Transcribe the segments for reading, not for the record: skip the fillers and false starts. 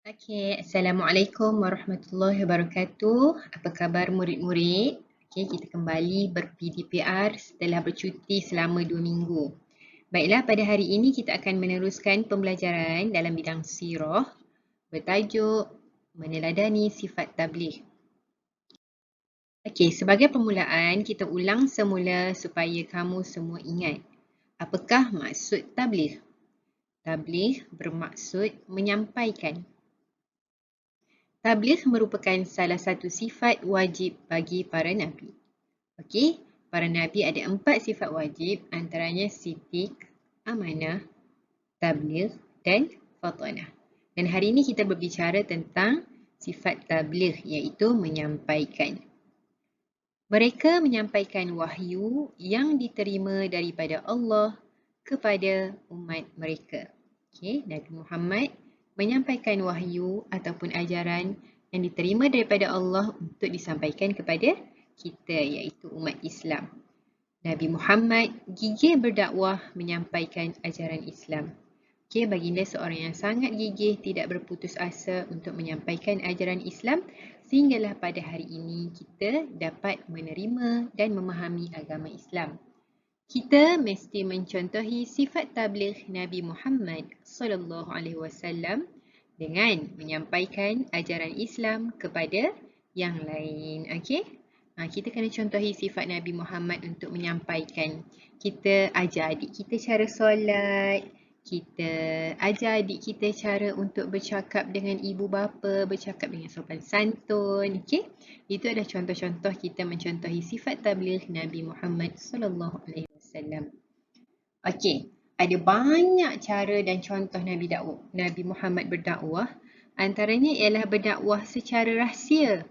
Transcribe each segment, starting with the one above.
Assalamualaikum warahmatullahi wabarakatuh. Apa khabar murid-murid? Kita kembali ber-PDPR setelah bercuti selama 2 minggu. Baiklah, pada hari ini kita akan meneruskan pembelajaran dalam bidang sirah bertajuk Meneladani Sifat Tabligh. Sebagai permulaan, kita ulang semula supaya kamu semua ingat. Apakah maksud tabligh? Tabligh bermaksud menyampaikan. Tabligh merupakan salah satu sifat wajib bagi para Nabi. Para Nabi ada 4 sifat wajib, antaranya siddiq, amanah, tabligh dan fatanah. Dan hari ini kita berbicara tentang sifat tabligh iaitu menyampaikan. Mereka menyampaikan wahyu yang diterima daripada Allah kepada umat mereka. Nabi Muhammad menyampaikan wahyu ataupun ajaran yang diterima daripada Allah untuk disampaikan kepada kita iaitu umat Islam. Nabi Muhammad gigih berdakwah menyampaikan ajaran Islam. Baginda seorang yang sangat gigih tidak berputus asa untuk menyampaikan ajaran Islam sehinggalah pada hari ini kita dapat menerima dan memahami agama Islam. Kita mesti mencontohi sifat tabligh Nabi Muhammad SAW dengan menyampaikan ajaran Islam kepada yang lain. Kita kena contohi sifat Nabi Muhammad untuk menyampaikan. Kita ajar adik kita cara solat. Kita ajar adik kita cara untuk bercakap dengan ibu bapa, bercakap dengan sopan santun. Itu adalah contoh-contoh kita mencontohi sifat tabligh Nabi Muhammad SAW. Ada banyak cara dan contoh Nabi Muhammad berdakwah. Antaranya ialah berdakwah secara rahsia.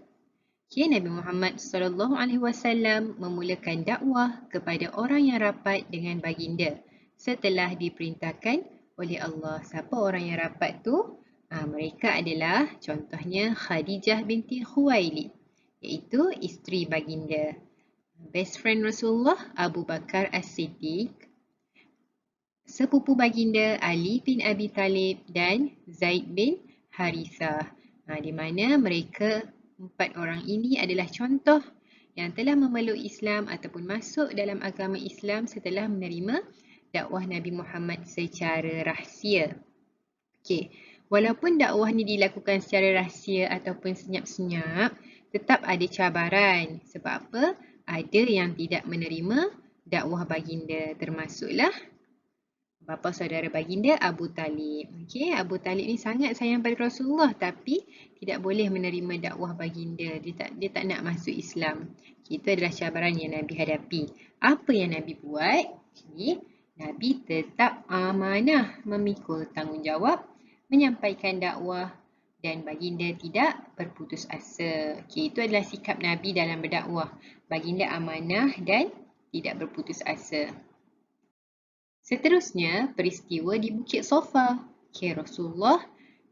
Nabi Muhammad SAW memulakan dakwah kepada orang yang rapat dengan baginda setelah diperintahkan oleh Allah. Siapa orang yang rapat tu? Mereka adalah contohnya Khadijah binti Khuwailid, iaitu isteri baginda. Best friend Rasulullah Abu Bakar As-Siddiq, sepupu baginda Ali bin Abi Talib dan Zaid bin Harithah. Di mana mereka 4 orang ini adalah contoh yang telah memeluk Islam ataupun masuk dalam agama Islam setelah menerima dakwah Nabi Muhammad secara rahsia. Walaupun dakwah ni dilakukan secara rahsia ataupun senyap-senyap, tetap ada cabaran. Sebab apa? Ada yang tidak menerima dakwah baginda, termasuklah bapa saudara baginda Abu Talib. Abu Talib ni sangat sayang pada Rasulullah tapi tidak boleh menerima dakwah baginda. Dia tak nak masuk Islam. Itu adalah cabaran yang Nabi hadapi. Apa yang Nabi buat? Nabi tetap amanah memikul tanggungjawab menyampaikan dakwah dan baginda tidak berputus asa. Itu adalah sikap Nabi dalam berdakwah. Baginda amanah dan tidak berputus asa. Seterusnya, peristiwa di Bukit Sofa. Rasulullah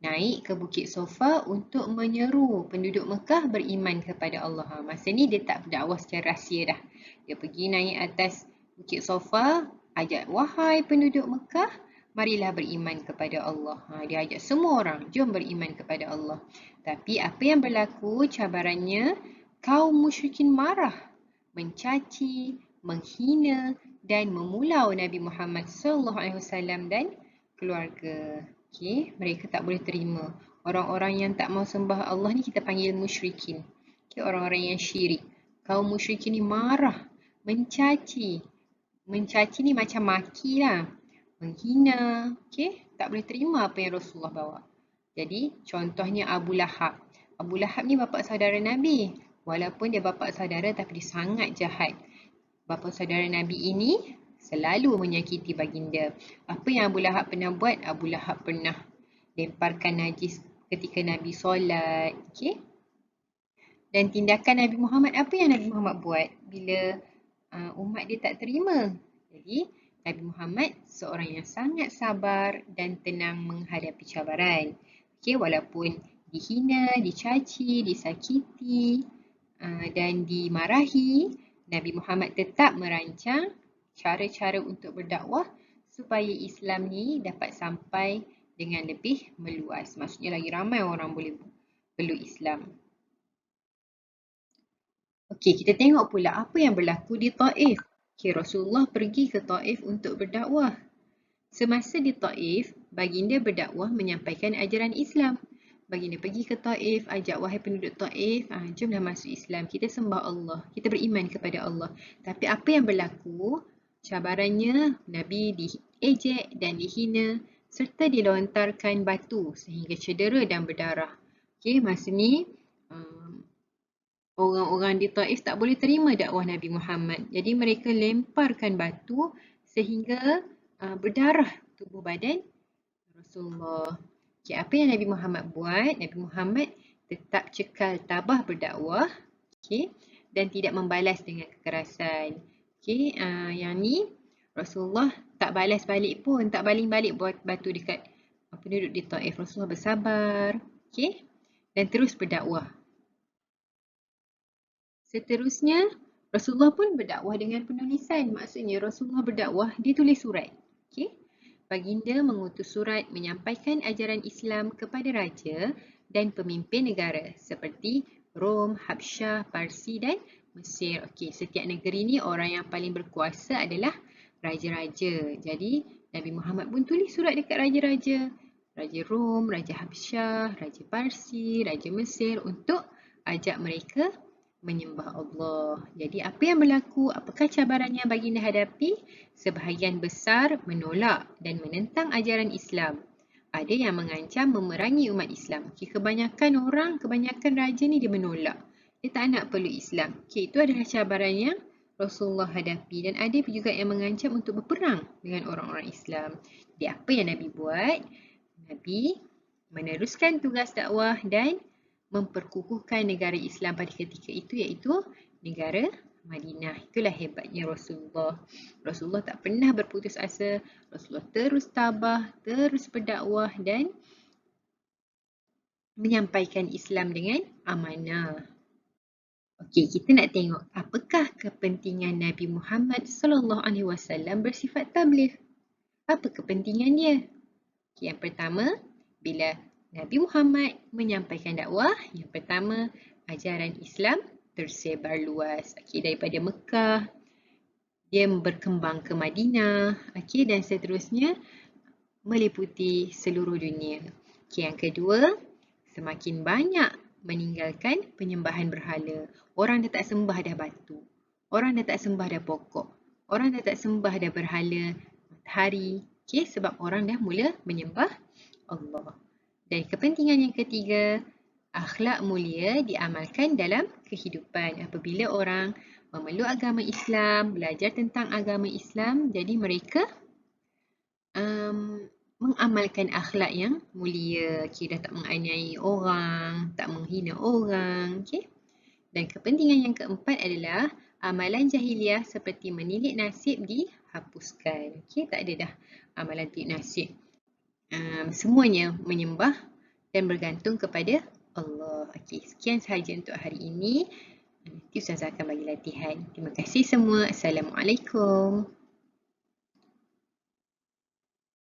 naik ke Bukit Sofa untuk menyeru penduduk Mekah beriman kepada Allah. Masa ni dia tak berdakwah secara rahsia dah. Dia pergi naik atas Bukit Sofa, ajak, wahai penduduk Mekah, marilah beriman kepada Allah. Dia ajak semua orang, jom beriman kepada Allah. Tapi apa yang berlaku, cabarannya, kaum musyrikin marah, mencaci, menghina dan memulau Nabi Muhammad SAW dan keluarga. Mereka tak boleh terima. Orang-orang yang tak mau sembah Allah ni kita panggil musyrikin. Orang-orang yang syirik. Kaum musyrikin ni marah, mencaci. Mencaci ni macam maki lah. Menghina. Tak boleh terima apa yang Rasulullah bawa. Jadi contohnya Abu Lahab. Abu Lahab ni bapa saudara Nabi. Walaupun dia bapa saudara tapi dia sangat jahat. Bapa saudara Nabi ini selalu menyakiti baginda. Apa yang Abu Lahab pernah buat? Abu Lahab pernah lemparkan najis ketika Nabi solat. Dan tindakan Nabi Muhammad, apa yang Nabi Muhammad buat bila umat dia tak terima? Jadi Nabi Muhammad seorang yang sangat sabar dan tenang menghadapi cabaran. Walaupun dihina, dicaci, disakiti dan dimarahi, Nabi Muhammad tetap merancang cara-cara untuk berdakwah supaya Islam ni dapat sampai dengan lebih meluas. Maksudnya lagi ramai orang boleh peluk Islam. Okey, kita tengok pula apa yang berlaku di Taif. Okey, Rasulullah pergi ke Taif untuk berdakwah. Semasa di Taif, baginda berdakwah menyampaikan ajaran Islam. Baginda pergi ke Taif, ajak wahai penduduk Taif, jomlah masuk Islam. Kita sembah Allah, kita beriman kepada Allah. Tapi apa yang berlaku? Cabarannya, Nabi diejek dan dihina serta dilontarkan batu sehingga cedera dan berdarah. Okey, masa ni orang-orang di Taif tak boleh terima dakwah Nabi Muhammad. Jadi mereka lemparkan batu sehingga berdarah tubuh badan Rasulullah. Okay, apa yang Nabi Muhammad buat? Nabi Muhammad tetap cekal tabah berdakwah, okay, dan tidak membalas dengan kekerasan. Okay, yang ni Rasulullah tak balas balik pun, tak baling balik buat batu dekat penduduk di Taif. Rasulullah bersabar, okay, dan terus berdakwah. Seterusnya, Rasulullah pun berdakwah dengan penulisan. Maksudnya Rasulullah berdakwah, dia tulis surat. Okay? Baginda mengutus surat menyampaikan ajaran Islam kepada raja dan pemimpin negara seperti Rom, Habsyah, Parsi dan Mesir. Okey, setiap negeri ni orang yang paling berkuasa adalah raja-raja. Jadi Nabi Muhammad pun tulis surat dekat raja-raja. Raja Rom, Raja Habsyah, Raja Parsi, Raja Mesir untuk ajak mereka menyembah Allah. Jadi apa yang berlaku? Apakah cabaran yang baginda hadapi? Sebahagian besar menolak dan menentang ajaran Islam. Ada yang mengancam memerangi umat Islam. Kebanyakan raja ni dia menolak. Dia tak nak peluk Islam. Itu adalah cabaran yang Rasulullah hadapi. Dan ada juga yang mengancam untuk berperang dengan orang-orang Islam. Jadi apa yang Nabi buat? Nabi meneruskan tugas dakwah dan memperkukuhkan negara Islam pada ketika itu, iaitu negara Madinah. Itulah hebatnya Rasulullah. Rasulullah tak pernah berputus asa. Rasulullah terus tabah, terus berdakwah dan menyampaikan Islam dengan amanah. Okey, kita nak tengok apakah kepentingan Nabi Muhammad SAW bersifat tabligh. Apa kepentingan dia? Yang pertama, bila Nabi Muhammad menyampaikan dakwah, yang pertama, ajaran Islam tersebar luas. Daripada Mekah, dia berkembang ke Madinah, dan seterusnya meliputi seluruh dunia. Yang kedua, semakin banyak meninggalkan penyembahan berhala. Orang dah tak sembah dah batu. Orang dah tak sembah dah pokok. Orang dah tak sembah dah berhala matahari. Sebab orang dah mula menyembah Allah. Dan kepentingan yang ketiga, akhlak mulia diamalkan dalam kehidupan. Apabila orang memeluk agama Islam, belajar tentang agama Islam, jadi mereka mengamalkan akhlak yang mulia. Dah tak menganiaya orang, tak menghina orang. Dan kepentingan yang keempat adalah amalan jahiliah seperti menilik nasib dihapuskan. Tak ada dah amalan tilik nasib. Semuanya menyembah dan bergantung kepada Allah. Sekian sahaja untuk hari ini. Nanti Ustazah akan bagi latihan. Terima kasih semua. Assalamualaikum.